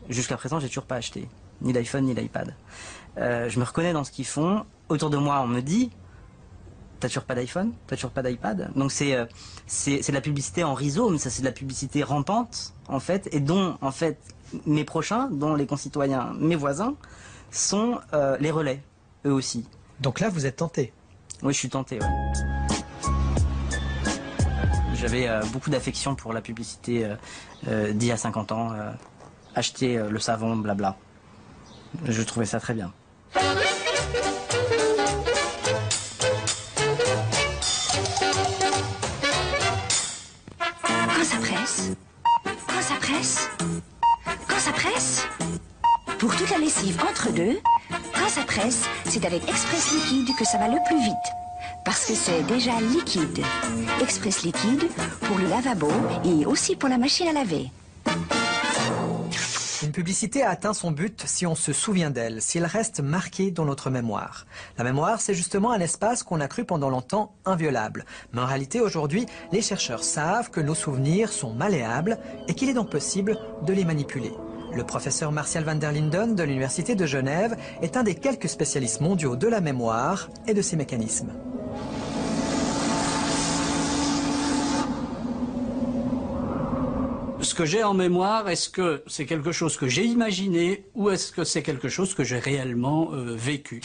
Jusqu'à présent, j'ai toujours pas acheté, ni l'iPhone ni l'iPad. Je me reconnais dans ce qu'ils font. Autour de moi, on me dit, t'as toujours pas d'iPhone, t'as toujours pas d'iPad. Donc c'est de la publicité en rhizome, ça c'est de la publicité rampante, en fait, et dont, en fait, mes prochains, dont les concitoyens, mes voisins, sont les relais, eux aussi. Donc là, vous êtes tenté? Oui, je suis tenté, ouais. J'avais beaucoup d'affection pour la publicité d'il y a 50 ans. Acheter le savon, blabla. Je trouvais ça très bien. Quand ça presse, quand ça presse, quand ça presse. Pour toute la lessive entre deux, quand ça presse, c'est avec Express Liquide que ça va le plus vite. Parce que c'est déjà liquide. Express Liquide pour le lavabo et aussi pour la machine à laver. Une publicité a atteint son but si on se souvient d'elle, si elle reste marquée dans notre mémoire. La mémoire, c'est justement un espace qu'on a cru pendant longtemps inviolable. Mais en réalité, aujourd'hui, les chercheurs savent que nos souvenirs sont malléables et qu'il est donc possible de les manipuler. Le professeur Martial van der Linden de l'Université de Genève est un des quelques spécialistes mondiaux de la mémoire et de ses mécanismes. Ce que j'ai en mémoire, est-ce que c'est quelque chose que j'ai imaginé ou est-ce que c'est quelque chose que j'ai réellement vécu?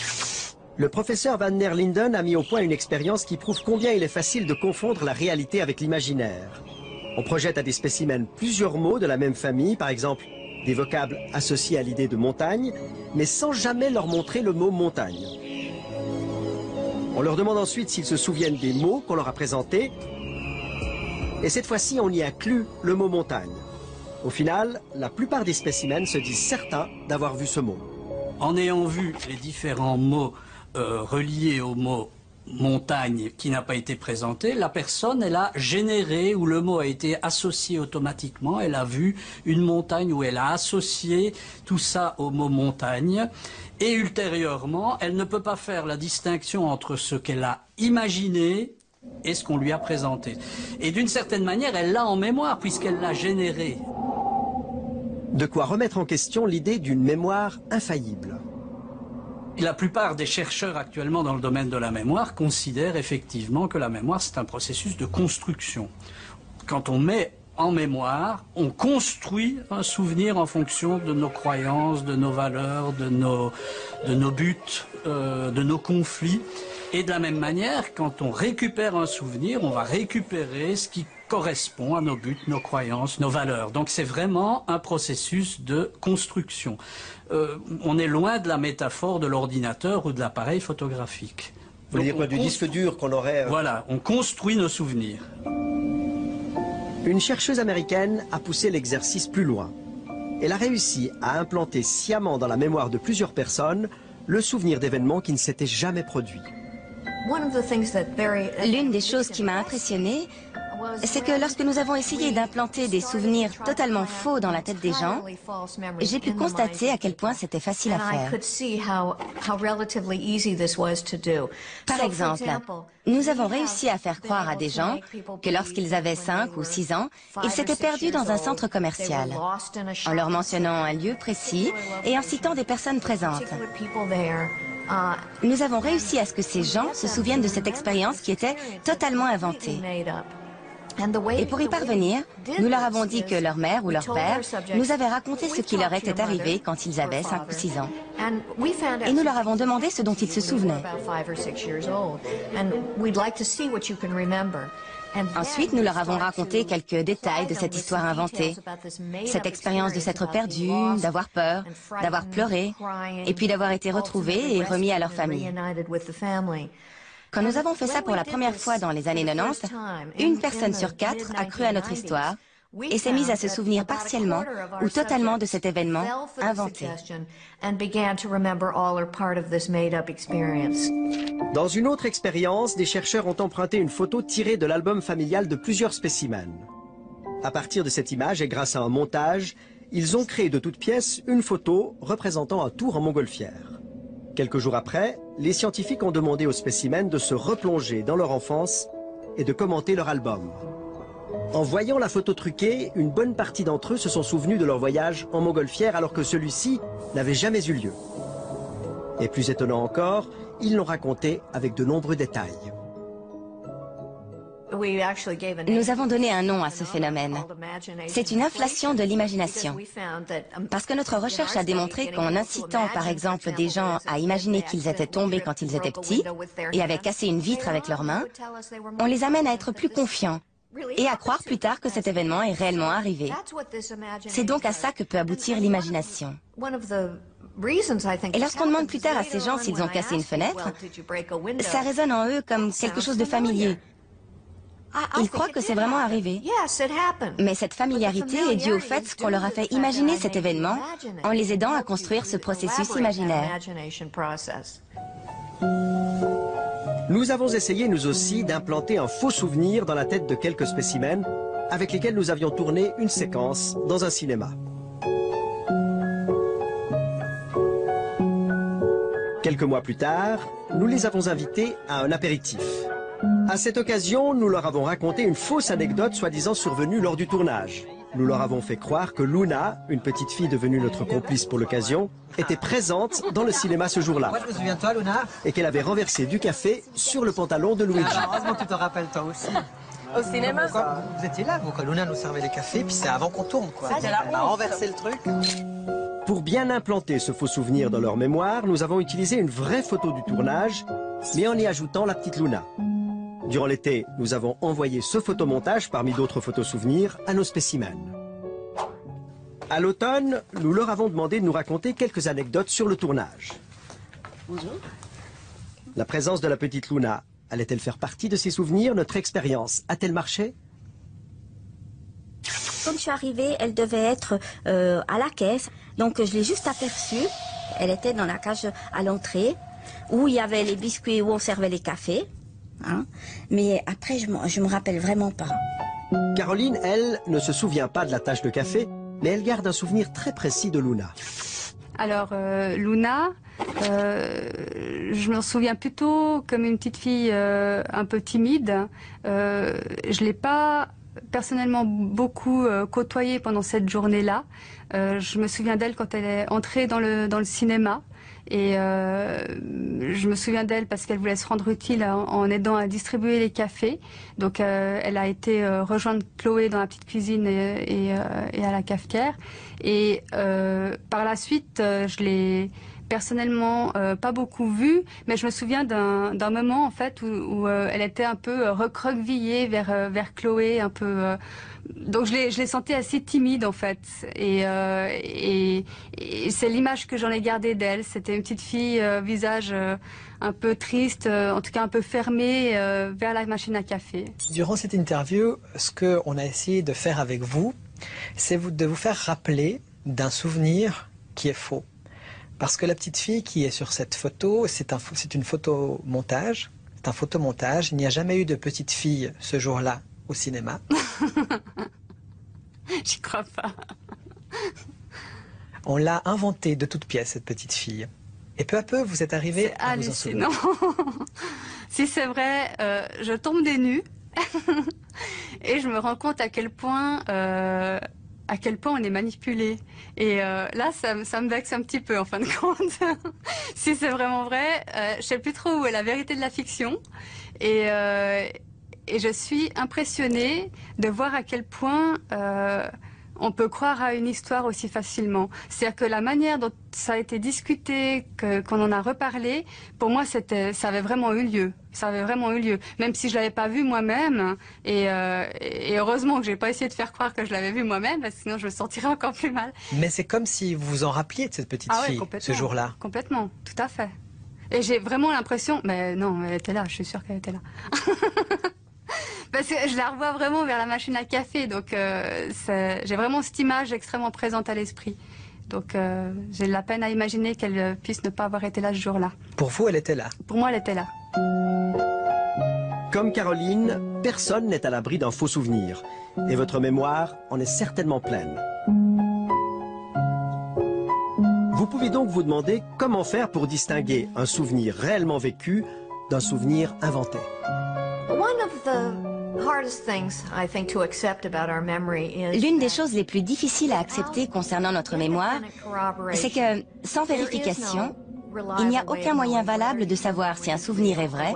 Le professeur van der Linden a mis au point une expérience qui prouve combien il est facile de confondre la réalité avec l'imaginaire. On projette à des spécimens plusieurs mots de la même famille, par exemple des vocables associés à l'idée de montagne, mais sans jamais leur montrer le mot montagne. On leur demande ensuite s'ils se souviennent des mots qu'on leur a présentés, et cette fois-ci on y inclut le mot montagne. Au final, la plupart des spécimens se disent certains d'avoir vu ce mot. En ayant vu les différents mots reliés au mot montagne qui n'a pas été présenté, la personne, elle a généré, ou le mot a été associé automatiquement, elle a vu une montagne, où elle a associé tout ça au mot montagne, et ultérieurement, elle ne peut pas faire la distinction entre ce qu'elle a imaginé et ce qu'on lui a présenté. Et d'une certaine manière, elle l'a en mémoire, puisqu'elle l'a généré. De quoi remettre en question l'idée d'une mémoire infaillible. La plupart des chercheurs actuellement dans le domaine de la mémoire considèrent effectivement que la mémoire, c'est un processus de construction. Quand on met en mémoire, on construit un souvenir en fonction de nos croyances, de nos valeurs, de nos buts, de nos conflits. Et de la même manière, quand on récupère un souvenir, on va récupérer ce qui correspond à nos buts, nos croyances, nos valeurs. Donc c'est vraiment un processus de construction. On est loin de la métaphore de l'ordinateur ou de l'appareil photographique. Vous voulez dire quoi, du disque dur qu'on aurait... Voilà, on construit nos souvenirs. Une chercheuse américaine a poussé l'exercice plus loin. Elle a réussi à implanter sciemment dans la mémoire de plusieurs personnes le souvenir d'événements qui ne s'étaient jamais produits. L'une des choses qui m'a impressionnée, c'est que lorsque nous avons essayé d'implanter des souvenirs totalement faux dans la tête des gens, j'ai pu constater à quel point c'était facile à faire. Par exemple, nous avons réussi à faire croire à des gens que lorsqu'ils avaient 5 ou 6 ans, ils s'étaient perdus dans un centre commercial, en leur mentionnant un lieu précis et en citant des personnes présentes. Nous avons réussi à ce que ces gens se souviennent de cette expérience qui était totalement inventée. Et pour y parvenir, nous leur avons dit que leur mère ou leur père nous avait raconté ce qui leur était arrivé quand ils avaient 5 ou 6 ans. Et nous leur avons demandé ce dont ils se souvenaient. Ensuite, nous leur avons raconté quelques détails de cette histoire inventée. Cette expérience de s'être perdu, d'avoir peur, d'avoir pleuré, et puis d'avoir été retrouvés et remis à leur famille. Quand nous avons fait ça pour la première fois dans les années 90, une personne sur 4 a cru à notre histoire et s'est mise à se souvenir partiellement ou totalement de cet événement inventé. Dans une autre expérience, des chercheurs ont emprunté une photo tirée de l'album familial de plusieurs spécimens. À partir de cette image et grâce à un montage, ils ont créé de toutes pièces une photo représentant un tour en montgolfière. Quelques jours après, les scientifiques ont demandé aux spécimens de se replonger dans leur enfance et de commenter leur album. En voyant la photo truquée, une bonne partie d'entre eux se sont souvenus de leur voyage en montgolfière alors que celui-ci n'avait jamais eu lieu. Et plus étonnant encore, ils l'ont raconté avec de nombreux détails. Nous avons donné un nom à ce phénomène. C'est une inflation de l'imagination. Parce que notre recherche a démontré qu'en incitant par exemple des gens à imaginer qu'ils étaient tombés quand ils étaient petits et avaient cassé une vitre avec leurs mains, on les amène à être plus confiants et à croire plus tard que cet événement est réellement arrivé. C'est donc à ça que peut aboutir l'imagination. Et lorsqu'on demande plus tard à ces gens s'ils ont cassé une fenêtre, ça résonne en eux comme quelque chose de familier. Ils croient que c'est vraiment arrivé. Mais cette familiarité est due au fait qu'on leur a fait imaginer cet événement en les aidant à construire ce processus imaginaire. Nous avons essayé, nous aussi, d'implanter un faux souvenir dans la tête de quelques spécimens avec lesquels nous avions tourné une séquence dans un cinéma. Quelques mois plus tard, nous les avons invités à un apéritif. À cette occasion, nous leur avons raconté une fausse anecdote soi-disant survenue lors du tournage. Nous leur avons fait croire que Luna, une petite fille devenue notre complice pour l'occasion, était présente dans le cinéma ce jour-là. Moi, je me souviens de toi, Luna. Et qu'elle avait renversé du café sur le pantalon de Luigi. Heureusement que tu te rappelles toi aussi. Au cinéma, vous étiez là, vous, quand Luna nous servait les cafés, puis c'est avant qu'on tourne, quoi. C'était la Elle a renversé le truc. Pour bien implanter ce faux souvenir dans leur mémoire, nous avons utilisé une vraie photo du tournage, mais en y ajoutant la petite Luna. Durant l'été, nous avons envoyé ce photomontage parmi d'autres photos souvenirs à nos spécimens. À l'automne, nous leur avons demandé de nous raconter quelques anecdotes sur le tournage. Bonjour. La présence de la petite Luna, allait-elle faire partie de ces souvenirs? Notre expérience a-t-elle marché? Comme je suis arrivée, elle devait être à la caisse. Donc je l'ai juste aperçue. Elle était dans la cage à l'entrée, où il y avait les biscuits, où on servait les cafés. Hein. Mais après, je me rappelle vraiment pas. Caroline, elle, ne se souvient pas de la tache de café, mais elle garde un souvenir très précis de Luna. Alors, Luna, je me souviens plutôt comme une petite fille un peu timide. Je l'ai pas personnellement beaucoup côtoyée pendant cette journée-là. Je me souviens d'elle quand elle est entrée dans le cinéma. Et je me souviens d'elle parce qu'elle voulait se rendre utile en aidant à distribuer les cafés. Donc elle a été rejoindre Chloé dans la petite cuisine et à la cafetière. Et par la suite, je l'ai personnellement pas beaucoup vue, mais je me souviens d'un moment en fait où elle était un peu recroquevillée vers Chloé, un peu. Donc je l'ai sentie assez timide en fait, et c'est l'image que j'en ai gardée d'elle. C'était une petite fille, visage un peu triste, en tout cas un peu fermé vers la machine à café. Durant cette interview, ce qu'on a essayé de faire avec vous, c'est de vous faire rappeler d'un souvenir qui est faux. Parce que la petite fille qui est sur cette photo, c'est une photomontage. C'est un photomontage. Il n'y a jamais eu de petite fille ce jour-là au cinéma. J'y crois pas. On l'a inventée de toutes pièces, cette petite fille. Et peu à peu, vous êtes arrivé à vous en souvenir. Si c'est vrai, je tombe des nues et je me rends compte à quel point à quel point on est manipulé. Et là, ça me vexe un petit peu, en fin de compte. Si c'est vraiment vrai, je sais plus trop où est la vérité de la fiction. Et je suis impressionnée de voir à quel point on peut croire à une histoire aussi facilement. C'est-à-dire que la manière dont ça a été discuté, qu'on en a reparlé, pour moi, ça avait vraiment eu lieu. Ça avait vraiment eu lieu. Même si je l'avais pas vu moi-même, et heureusement que j'ai pas essayé de faire croire que je l'avais vu moi-même, parce que sinon je me sentirais encore plus mal. Mais c'est comme si vous vous en rappeliez de cette petite fille, ce jour-là. Complètement, tout à fait. Et j'ai vraiment l'impression, mais non, elle était là, je suis sûre qu'elle était là. Parce que je la revois vraiment vers la machine à café, donc j'ai vraiment cette image extrêmement présente à l'esprit. Donc j'ai de la peine à imaginer qu'elle puisse ne pas avoir été là ce jour-là. Pour vous, elle était là? Pour moi, elle était là. Comme Caroline, personne n'est à l'abri d'un faux souvenir. Et votre mémoire en est certainement pleine. Vous pouvez donc vous demander comment faire pour distinguer un souvenir réellement vécu d'un souvenir inventé. L'une des choses les plus difficiles à accepter concernant notre mémoire, c'est que, sans vérification, il n'y a aucun moyen valable de savoir si un souvenir est vrai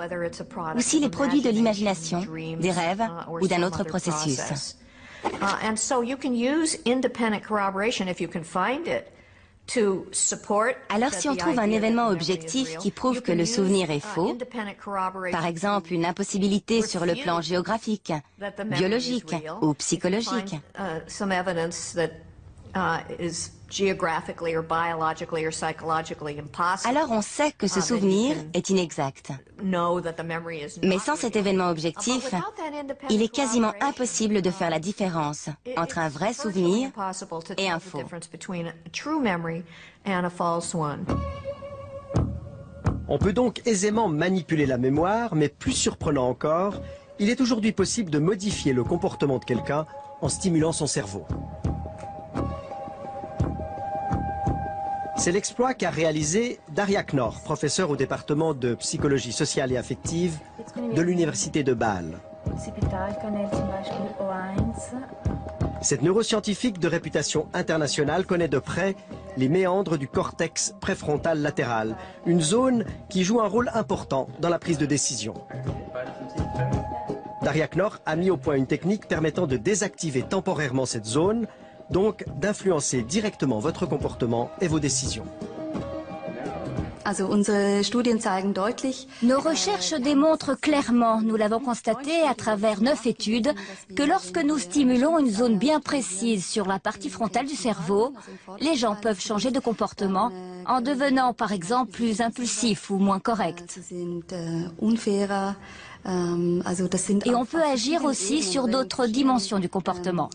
ou s'il est produit de l'imagination, des rêves ou d'un autre processus. Alors si on trouve un événement objectif qui prouve que le souvenir est faux, par exemple une impossibilité sur le plan géographique, biologique ou psychologique, alors on sait que ce souvenir est inexact. Mais sans cet événement objectif, il est quasiment impossible de faire la différence entre un vrai souvenir et un faux. On peut donc aisément manipuler la mémoire, mais plus surprenant encore, il est aujourd'hui possible de modifier le comportement de quelqu'un en stimulant son cerveau. C'est l'exploit qu'a réalisé Daria Knorr, professeure au département de psychologie sociale et affective de l'université de Bâle. Cette neuroscientifique de réputation internationale connaît de près les méandres du cortex préfrontal latéral, une zone qui joue un rôle important dans la prise de décision. Daria Knorr a mis au point une technique permettant de désactiver temporairement cette zone, donc d'influencer directement votre comportement et vos décisions. Nos recherches démontrent clairement, nous l'avons constaté à travers 9 études, que lorsque nous stimulons une zone bien précise sur la partie frontale du cerveau, les gens peuvent changer de comportement en devenant par exemple plus impulsifs ou moins corrects. Et on peut agir aussi sur d'autres dimensions du comportement.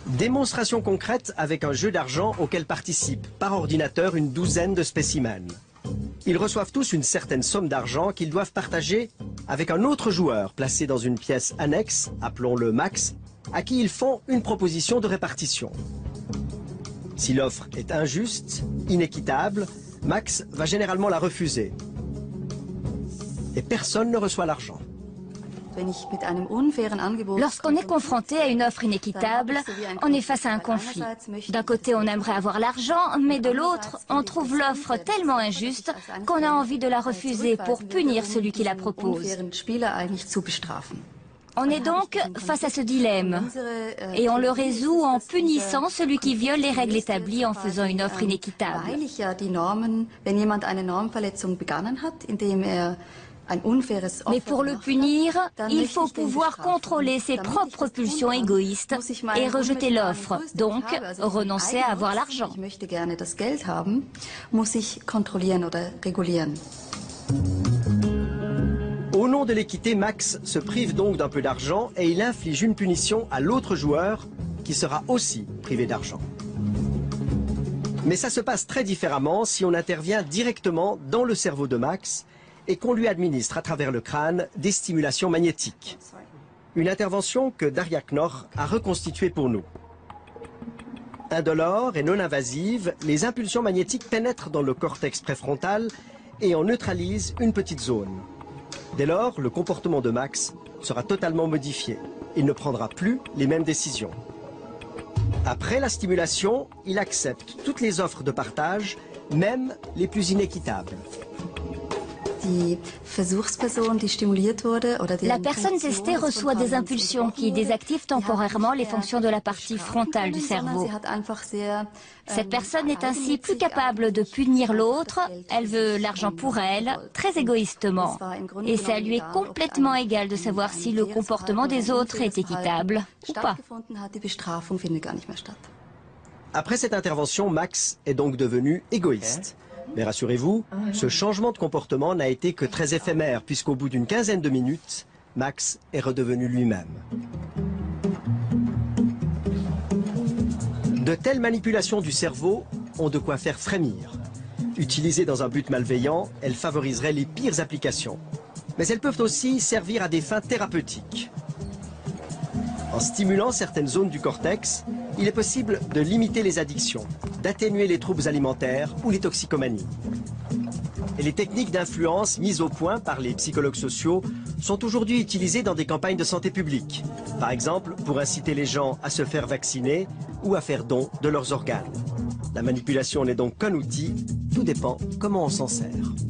Démonstration concrète avec un jeu d'argent auquel participent par ordinateur une douzaine de spécimens. Ils reçoivent tous une certaine somme d'argent qu'ils doivent partager avec un autre joueur placé dans une pièce annexe, appelons-le Max, à qui ils font une proposition de répartition. Si l'offre est injuste, inéquitable, Max va généralement la refuser. Et personne ne reçoit l'argent. Lorsqu'on est confronté à une offre inéquitable, on est face à un conflit. D'un côté, on aimerait avoir l'argent, mais de l'autre, on trouve l'offre tellement injuste qu'on a envie de la refuser pour punir celui qui la propose. On est donc face à ce dilemme et on le résout en punissant celui qui viole les règles établies en faisant une offre inéquitable. Mais pour le punir, il faut pouvoir contrôler ses propres pulsions égoïstes et rejeter l'offre, donc renoncer à avoir l'argent. Au nom de l'équité, Max se prive donc d'un peu d'argent et il inflige une punition à l'autre joueur qui sera aussi privé d'argent. Mais ça se passe très différemment si on intervient directement dans le cerveau de Max et qu'on lui administre à travers le crâne des stimulations magnétiques. Une intervention que Daria Knorr a reconstituée pour nous. Indolore et non invasive, les impulsions magnétiques pénètrent dans le cortex préfrontal et en neutralisent une petite zone. Dès lors, le comportement de Max sera totalement modifié. il ne prendra plus les mêmes décisions. Après la stimulation, il accepte toutes les offres de partage, même les plus inéquitables. La personne testée reçoit des impulsions qui désactivent temporairement les fonctions de la partie frontale du cerveau. Cette personne est ainsi plus capable de punir l'autre, elle veut l'argent pour elle, très égoïstement. Et ça lui est complètement égal de savoir si le comportement des autres est équitable ou pas. Après cette intervention, Max est donc devenu égoïste. Mais rassurez-vous, ce changement de comportement n'a été que très éphémère, puisqu'au bout d'une quinzaine de minutes, Max est redevenu lui-même. De telles manipulations du cerveau ont de quoi faire frémir. Utilisées dans un but malveillant, elles favoriseraient les pires applications. Mais elles peuvent aussi servir à des fins thérapeutiques. En stimulant certaines zones du cortex, il est possible de limiter les addictions, d'atténuer les troubles alimentaires ou les toxicomanies. Et les techniques d'influence mises au point par les psychologues sociaux sont aujourd'hui utilisées dans des campagnes de santé publique. Par exemple, pour inciter les gens à se faire vacciner ou à faire don de leurs organes. La manipulation n'est donc qu'un outil, tout dépend comment on s'en sert.